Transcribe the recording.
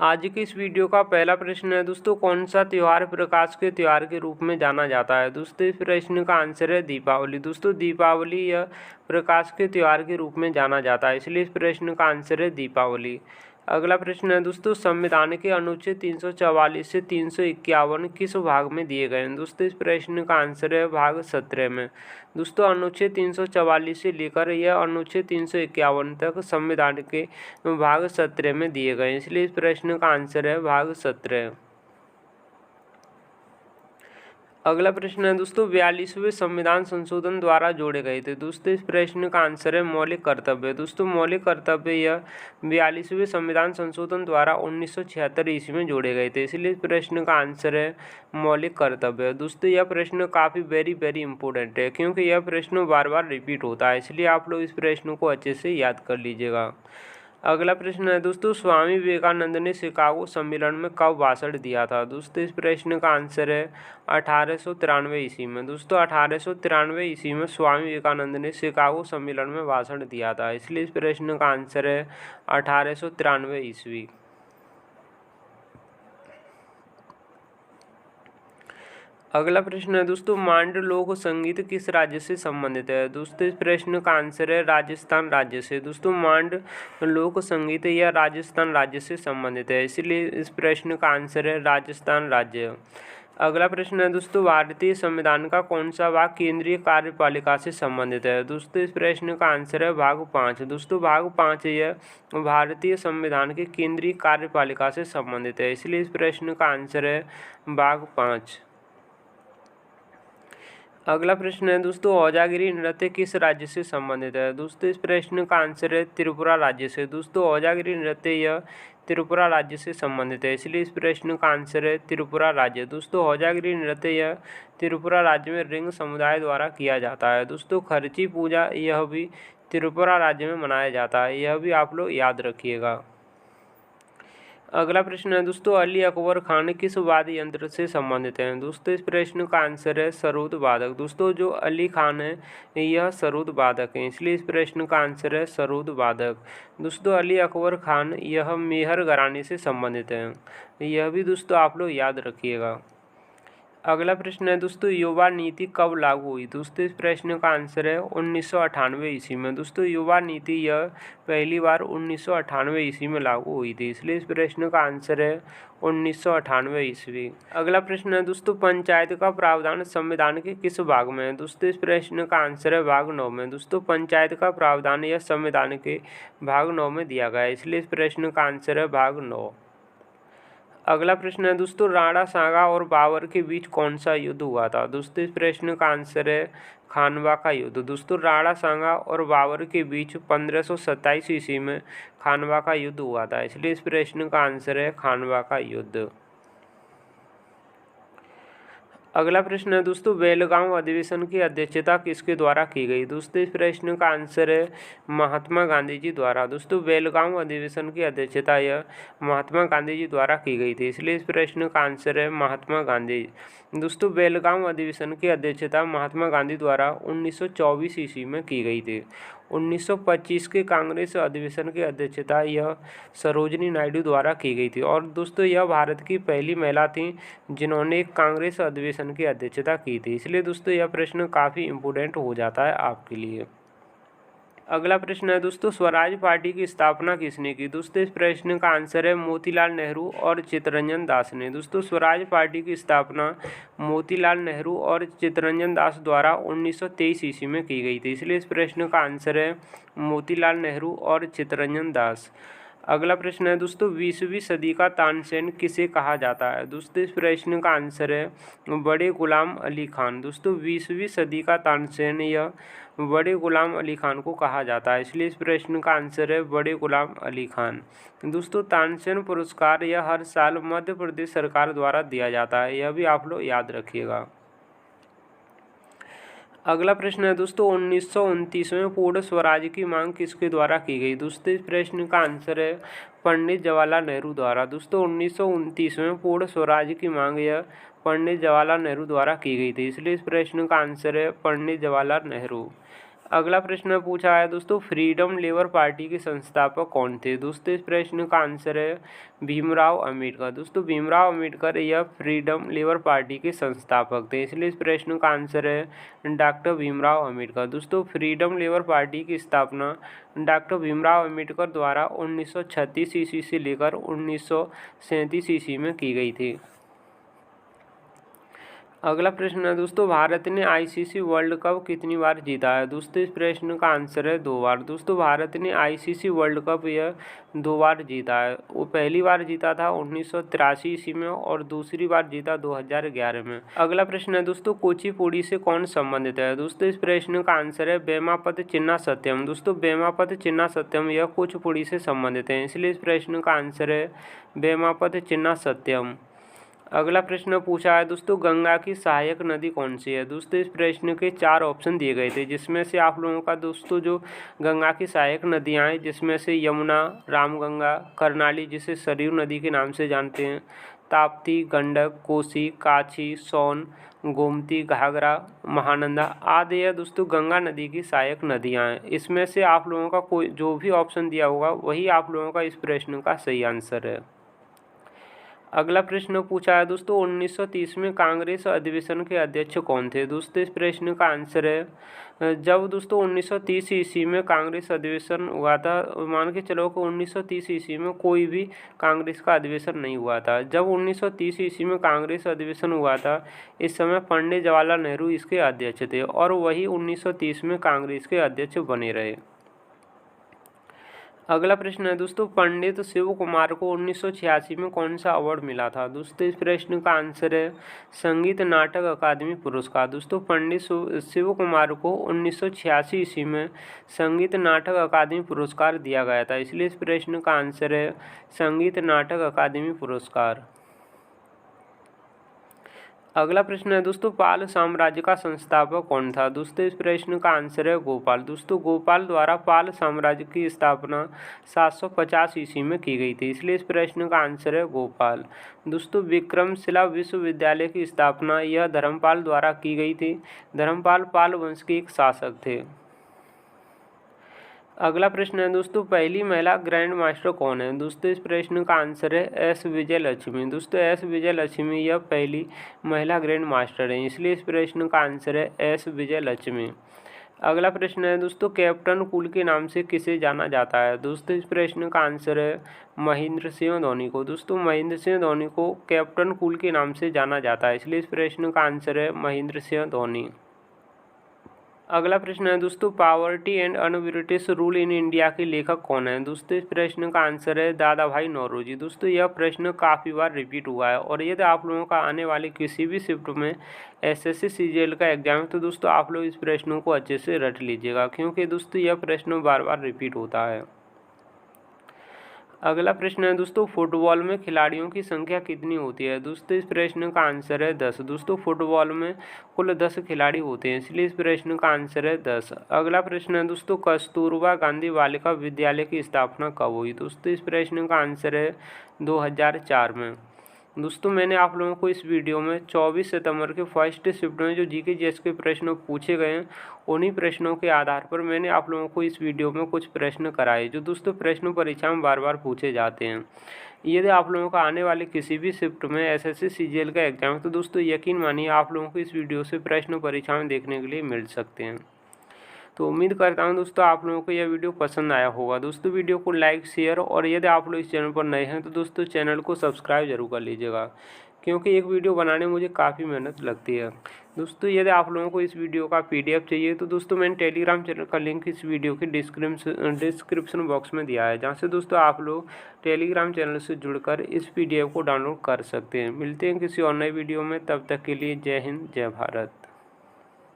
आज की इस वीडियो का पहला प्रश्न है दोस्तों, कौन सा त्यौहार प्रकाश के त्यौहार के रूप में जाना जाता है। दोस्तों इस प्रश्न का आंसर है दीपावली। दोस्तों दीपावली यह प्रकाश के त्यौहार के रूप में जाना जाता है, इसलिए इस प्रश्न का आंसर है दीपावली। अगला प्रश्न है दोस्तों, संविधान के अनुच्छेद 344 से 351 किस भाग में दिए गए हैं। दोस्तों इस प्रश्न का आंसर है भाग 17 में। दोस्तों अनुच्छेद 344 से लेकर यह अनुच्छेद 351 तक संविधान के भाग 17 में दिए गए हैं, इसलिए इस प्रश्न का आंसर है भाग 17। अगला प्रश्न है दोस्तों, 42वें संविधान संशोधन द्वारा जोड़े गए थे। दोस्तों इस प्रश्न का आंसर है मौलिक कर्तव्य। दोस्तों मौलिक कर्तव्य यह 42वें संविधान संशोधन द्वारा 1976 ईस्वी में जोड़े गए थे, इसलिए इस प्रश्न का आंसर है मौलिक कर्तव्य। दोस्तों यह प्रश्न काफ़ी वेरी इंपॉर्टेंट है, क्योंकि यह प्रश्न बार बार रिपीट होता है, इसलिए आप लोग इस प्रश्न को अच्छे से याद कर लीजिएगा। अगला प्रश्न है दोस्तों, स्वामी विवेकानंद ने शिकागो सम्मेलन में कब भाषण दिया था। दोस्तों इस प्रश्न का आंसर है 1893 ईस्वी में। दोस्तों 1893 ईस्वी में स्वामी विवेकानंद ने शिकागो सम्मेलन में भाषण दिया था, इसलिए इस प्रश्न का आंसर है 1893 ईस्वी। अगला प्रश्न है दोस्तों, मांड लोक संगीत किस राज्य से संबंधित है। दोस्तों इस प्रश्न का आंसर है राजस्थान राज्य से। दोस्तों मांड लोक संगीत यह राजस्थान राज्य से संबंधित है, इसलिए इस प्रश्न का आंसर है राजस्थान राज्य। अगला प्रश्न है दोस्तों, भारतीय संविधान का कौन सा भाग केंद्रीय कार्यपालिका से संबंधित है। दोस्तों इस प्रश्न का आंसर है भाग 5। दोस्तों भाग 5 यह भारतीय संविधान के केंद्रीय कार्यपालिका से संबंधित है, इसलिए इस प्रश्न का आंसर है भाग 5। अगला प्रश्न है दोस्तों, औजागिरी नृत्य किस राज्य से संबंधित है। दोस्तों इस प्रश्न का आंसर है त्रिपुरा राज्य से। दोस्तों औजागिरी नृत्य यह त्रिपुरा राज्य से संबंधित है, इसलिए इस प्रश्न का आंसर है त्रिपुरा राज्य। दोस्तों औजागिरी नृत्य यह त्रिपुरा राज्य में रिंग समुदाय द्वारा किया जाता है। दोस्तों खर्ची पूजा यह भी त्रिपुरा राज्य में मनाया जाता है, यह भी आप लोग याद रखिएगा। अगला प्रश्न है दोस्तों, अली अकबर खान किस वाद्य यंत्र से संबंधित हैं। दोस्तों इस प्रश्न का आंसर है सरोद वादक। दोस्तों जो अली खान है यह सरोद वादक है, इसलिए इस प्रश्न का आंसर है सरोद वादक। दोस्तों अली अकबर खान यह मेहर घराने से संबंधित हैं, यह भी दोस्तों आप लोग याद रखिएगा। अगला प्रश्न है दोस्तों, युवा नीति कब लागू हुई। दोस्तों इस प्रश्न का आंसर है 1998 ईस्वी में। दोस्तों युवा नीति यह पहली बार 1998 ईस्वी में लागू हुई थी, इसलिए इस प्रश्न का आंसर है 1998 ईस्वी। अगला प्रश्न है दोस्तों, पंचायत का प्रावधान संविधान के किस भाग में है। दोस्तों इस प्रश्न का आंसर है भाग 9 में। दोस्तों पंचायत का प्रावधान यह संविधान के भाग 9 में दिया गया है, इसलिए इस प्रश्न का आंसर है भाग 9। अगला प्रश्न है दोस्तों, राणा सांगा और बाबर के बीच कौन सा युद्ध हुआ था। दोस्तों इस प्रश्न का आंसर है खानवा का युद्ध। दोस्तों राणा सांगा और बाबर के बीच 1527 ईस्वी में खानवा का युद्ध हुआ था, इसलिए इस प्रश्न का आंसर है खानवा का युद्ध। अगला प्रश्न है दोस्तों, बेलगांव अधिवेशन की अध्यक्षता किसके द्वारा की गई। दोस्तों इस प्रश्न का आंसर है महात्मा गांधी जी द्वारा। दोस्तों बेलगांव अधिवेशन की अध्यक्षता यह महात्मा गांधी जी द्वारा की गई थी, इसलिए इस प्रश्न का आंसर है महात्मा गांधी। दोस्तों बेलगांव अधिवेशन की अध्यक्षता महात्मा गांधी द्वारा 1924 ईस्वी में की गई थी। 1925 के कांग्रेस अधिवेशन की अध्यक्षता यह सरोजिनी नायडू द्वारा की गई थी, और दोस्तों यह भारत की पहली महिला थी जिन्होंने एक कांग्रेस अधिवेशन की अध्यक्षता की थी, इसलिए दोस्तों यह प्रश्न काफ़ी इम्पोर्टेंट हो जाता है आपके लिए। अगला प्रश्न है दोस्तों, स्वराज पार्टी की स्थापना किसने की। दोस्तों इस प्रश्न का आंसर है मोतीलाल नेहरू और चित्तरंजन दास ने। दोस्तों स्वराज पार्टी की स्थापना मोतीलाल नेहरू और चित्तरंजन दास द्वारा 1923 ईस्वी में की गई थी, इसलिए इस प्रश्न का आंसर है मोतीलाल नेहरू और चित्तरंजन दास। अगला प्रश्न है दोस्तों, 20वीं सदी का तानसेन किसे कहा जाता है। दोस्तों इस प्रश्न का आंसर है बड़े गुलाम अली खान। दोस्तों 20वीं सदी का तानसेन यह बड़े गुलाम अली खान को कहा जाता है, इसलिए इस प्रश्न का आंसर है बड़े गुलाम अली खान। दोस्तों तानसेन पुरस्कार यह हर साल मध्य प्रदेश सरकार द्वारा दिया जाता है, यह भी आप लोग याद रखिएगा। अगला प्रश्न है दोस्तों, 1929 में पूर्ण स्वराज की मांग किसके द्वारा की गई। दोस्तों इस प्रश्न का आंसर है पंडित जवाहरलाल नेहरू द्वारा। दोस्तों 1929 में पूर्ण स्वराज की मांग यह पंडित जवाहरलाल नेहरू द्वारा की गई थी, इसलिए इस प्रश्न का आंसर है पंडित जवाहरलाल नेहरू। अगला प्रश्न पूछा है दोस्तों, फ्रीडम लेबर पार्टी के संस्थापक कौन थे? दोस्तों इस प्रश्न का आंसर है भीमराव अम्बेडकर। दोस्तों भीमराव अम्बेडकर यह फ्रीडम लेबर पार्टी के संस्थापक थे, इसलिए इस प्रश्न का आंसर है डॉक्टर भीमराव अम्बेडकर। दोस्तों फ्रीडम लेबर पार्टी की स्थापना डॉक्टर भीमराव अम्बेडकर द्वारा 1936 ईस्वी से लेकर 1937 ईस्वी में की गई थी। अगला प्रश्न है दोस्तों, भारत ने आईसीसी वर्ल्ड कप कितनी बार जीता है? दोस्तों इस प्रश्न का आंसर है 2 बार। दोस्तों भारत ने आईसीसी वर्ल्ड कप यह 2 बार जीता है। वो पहली बार जीता था 1983 ईस्वी में और दूसरी बार जीता 2011 में। अगला प्रश्न है दोस्तों, कुचिपुड़ी से कौन संबंधित है? दोस्तों इस प्रश्न का आंसर है वेमापति चिन्ना सत्यम। दोस्तों वेमापति चिन्ना सत्यम यह कुचिपुड़ी से संबंधित है, इसलिए इस प्रश्न का आंसर है वेमापति चिन्ना सत्यम। अगला प्रश्न पूछा है दोस्तों, गंगा की सहायक नदी कौन सी है? दोस्तों इस प्रश्न के 4 ऑप्शन दिए गए थे, जिसमें से आप लोगों का दोस्तों जो गंगा की सहायक नदियां हैं, जिसमें से यमुना, रामगंगा, कर्नाली जिसे सरयू नदी के नाम से जानते हैं, ताप्ती, गंडक, कोसी, काची, सोन, गोमती, घाघरा, महानंदा आदि यह दोस्तों गंगा नदी की सहायक नदियां हैं। इसमें से आप लोगों का कोई जो भी ऑप्शन दिया होगा वही आप लोगों का इस प्रश्न का सही आंसर है। अगला प्रश्न पूछा है दोस्तों, 1930 में कांग्रेस अधिवेशन के अध्यक्ष कौन थे? दोस्तों इस प्रश्न का आंसर है जब दोस्तों 1930 ईस्वी में कांग्रेस अधिवेशन हुआ था, मान के चलो कि 1930 ईस्वी में कोई भी कांग्रेस का अधिवेशन नहीं हुआ था। जब 1930 ईस्वी में कांग्रेस अधिवेशन हुआ था, इस समय पंडित जवाहरलाल नेहरू इसके अध्यक्ष थे और वही 1930 में कांग्रेस के अध्यक्ष बने रहे। अगला प्रश्न है दोस्तों, पंडित शिव कुमार को 1986 में कौन सा अवार्ड मिला था? दोस्तों इस प्रश्न का आंसर है संगीत नाटक अकादमी पुरस्कार। दोस्तों पंडित शिव कुमार को 1986 ईस्वी में संगीत नाटक अकादमी पुरस्कार दिया गया था, इसलिए इस प्रश्न का आंसर है संगीत नाटक अकादमी पुरस्कार। अगला प्रश्न है दोस्तों, पाल साम्राज्य का संस्थापक कौन था? दोस्तों इस प्रश्न का आंसर है गोपाल। दोस्तों गोपाल द्वारा पाल साम्राज्य की स्थापना 750 ईस्वी में की गई थी, इसलिए इस प्रश्न का आंसर है गोपाल। दोस्तों विक्रमशिला विश्वविद्यालय की स्थापना यह धर्मपाल द्वारा की गई थी। धर्मपाल पाल वंश के एक शासक थे। अगला प्रश्न है दोस्तों, पहली महिला ग्रैंड मास्टर कौन है? दोस्तों इस प्रश्न का आंसर है एस विजयलक्ष्मी। दोस्तों एस विजयलक्ष्मी यह पहली महिला ग्रैंड मास्टर है, इसलिए इस प्रश्न का आंसर है एस विजयलक्ष्मी। अगला प्रश्न है दोस्तों, कैप्टन कूल के नाम से किसे जाना जाता है? दोस्तों इस प्रश्न का आंसर है महेंद्र सिंह धोनी को। दोस्तों महेंद्र सिंह धोनी को कैप्टन कूल के नाम से जाना जाता है, इसलिए इस प्रश्न का आंसर है महेंद्र सिंह धोनी। अगला प्रश्न है दोस्तों, poverty and un-British rule in India के लेखक कौन है? दोस्तों इस प्रश्न का आंसर है दादा भाई नौरोजी। दोस्तों यह प्रश्न काफ़ी बार रिपीट हुआ है और यदि आप लोगों का आने वाले किसी भी शिफ्ट में एसएससी सीजीएल का एग्जाम है तो दोस्तों आप लोग इस प्रश्नों को अच्छे से रट लीजिएगा, क्योंकि दोस्तों यह प्रश्न बार बार रिपीट होता है। अगला प्रश्न है दोस्तों, फुटबॉल में खिलाड़ियों की संख्या कितनी होती है? दोस्तों इस प्रश्न का आंसर है 10। दोस्तों फुटबॉल में कुल 10 खिलाड़ी होते हैं, इसलिए इस प्रश्न का आंसर है 10। अगला प्रश्न है दोस्तों, कस्तूरबा गांधी बालिका विद्यालय की स्थापना कब हुई? दोस्तों इस प्रश्न का आंसर है 2004 में। दोस्तों मैंने आप लोगों को इस वीडियो में 24 सितंबर के फर्स्ट शिफ्ट में जो जीके जीएस के प्रश्न पूछे गए हैं, उन्हीं प्रश्नों के आधार पर मैंने आप लोगों को इस वीडियो में कुछ प्रश्न कराए जो दोस्तों प्रश्न परीक्षा में बार बार पूछे जाते हैं। यदि आप लोगों का आने वाले किसी भी शिफ्ट में एसएससी सीजीएल का एग्जाम है तो दोस्तों यकीन मानिए आप लोगों को इस वीडियो से प्रश्न परीक्षा में देखने के लिए मिल सकते हैं। तो उम्मीद करता हूं दोस्तों आप लोगों को यह वीडियो पसंद आया होगा। दोस्तों वीडियो को लाइक शेयर और यदि आप लोग इस चैनल पर नए हैं तो दोस्तों चैनल को सब्सक्राइब जरूर कर लीजिएगा, क्योंकि एक वीडियो बनाने में मुझे काफ़ी मेहनत लगती है। दोस्तों यदि आप लोगों को इस वीडियो का PDF चाहिए तो दोस्तों मैंने टेलीग्राम चैनल का लिंक इस वीडियो के डिस्क्रिप्शन बॉक्स में दिया है, जहाँ से दोस्तों आप लोग टेलीग्राम चैनल से जुड़कर इस PDF को डाउनलोड कर सकते हैं। मिलते हैं किसी और नए वीडियो में, तब तक के लिए जय हिंद जय भारत।